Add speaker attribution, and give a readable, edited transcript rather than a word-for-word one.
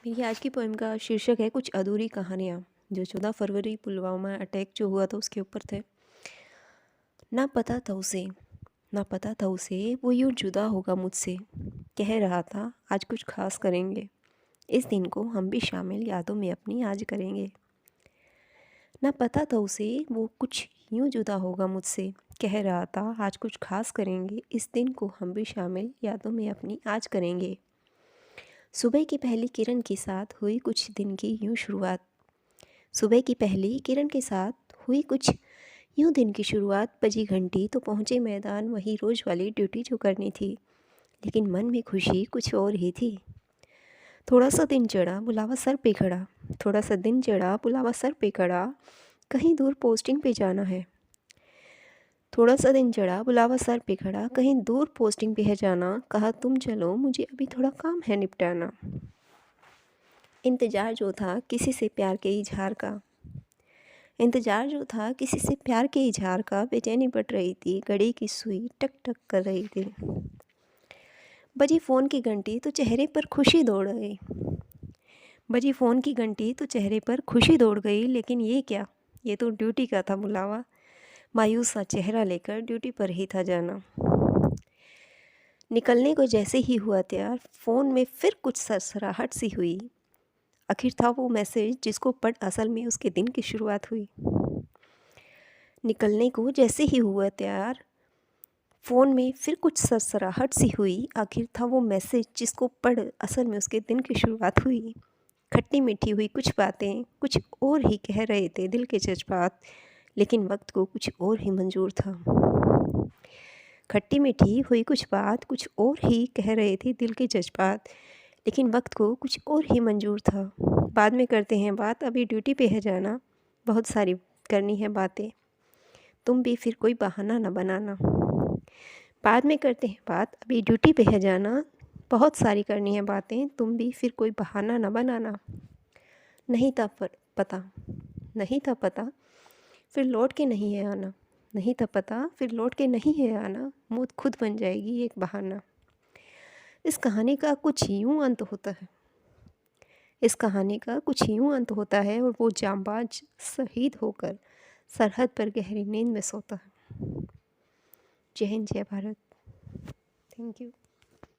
Speaker 1: मेरी आज की पोएम का शीर्षक है कुछ अधूरी कहानियाँ, जो 14 फरवरी पुलवामा अटैक जो हुआ था उसके ऊपर थे। ना पता था उसे, ना पता था उसे वो यूँ जुदा होगा मुझसे। कह रहा था आज कुछ खास करेंगे, इस दिन को हम भी शामिल यादों में अपनी आज करेंगे। ना पता था उसे वो कुछ यूँ जुदा होगा मुझसे। कह रहा था आज कुछ खास करेंगे, इस दिन को हम भी शामिल यादों में अपनी आज करेंगे। सुबह की पहली किरण के साथ हुई कुछ दिन की यूँ शुरुआत। सुबह की पहली किरण के साथ हुई कुछ यूँ दिन की शुरुआत। बजी घंटी तो पहुँचे मैदान, वही रोज़ वाली ड्यूटी जो करनी थी। लेकिन मन में खुशी कुछ और ही थी। थोड़ा सा दिन चढ़ा बुलावा सर पे खड़ा, थोड़ा सा दिन चढ़ा बुलावा सर पे खड़ा, कहीं दूर पोस्टिंग पे जाना है। थोड़ा सा दिन चढ़ा बुलावा सर पे खड़ा, कहीं दूर पोस्टिंग पे है जाना। कहा तुम चलो मुझे अभी थोड़ा काम है निपटाना। इंतज़ार जो था किसी से प्यार के इजहार का, इंतज़ार जो था किसी से प्यार के इजहार का। बेचैनी बढ़ रही थी, घड़ी की सुई टक टक कर रही थी। बजी फ़ोन की घंटी तो चेहरे पर खुशी दौड़ गई। बजी फ़ोन की घंटी तो चेहरे पर खुशी दौड़ गई। लेकिन ये क्या, ये तो ड्यूटी का था बुलावा। मायूस सा चेहरा लेकर ड्यूटी पर ही था जाना। निकलने को जैसे ही हुआ तैयार, फ़ोन में फिर कुछ सरसराहट सी हुई। आखिर था वो मैसेज जिसको पढ़ असल में उसके दिन की शुरुआत हुई। निकलने को जैसे ही हुआ तैयार, फ़ोन में फिर कुछ सरसराहट सी हुई। आखिर था वो मैसेज जिसको पढ़ असल में उसके दिन की शुरुआत हुई। खट्टी मीठी हुई कुछ बातें, कुछ और ही कह रहे थे दिल के जज्बात। लेकिन वक्त को कुछ और ही मंजूर था। खट्टी मीठी हुई कुछ बात, कुछ और ही कह रहे थे दिल के जज्बात। लेकिन वक्त को कुछ और ही मंजूर था। बाद में करते हैं बात, अभी ड्यूटी पे है जाना। बहुत सारी करनी है बातें, तुम भी फिर कोई बहाना न बनाना। बाद में करते हैं बात, अभी ड्यूटी पे है जाना। बहुत सारी करनी है बातें, तुम भी फिर कोई बहाना न बनाना। नहीं था पता, नहीं था पता, फिर लौट के नहीं है आना। नहीं था पता, फिर लौट के नहीं है आना। मौत खुद बन जाएगी एक बहाना। इस कहानी का कुछ यूँ अंत होता है। इस कहानी का कुछ यूँ अंत होता है और वो जांबाज शहीद होकर सरहद पर गहरी नींद में सोता है। जय हिंद, जय भारत। Thank you.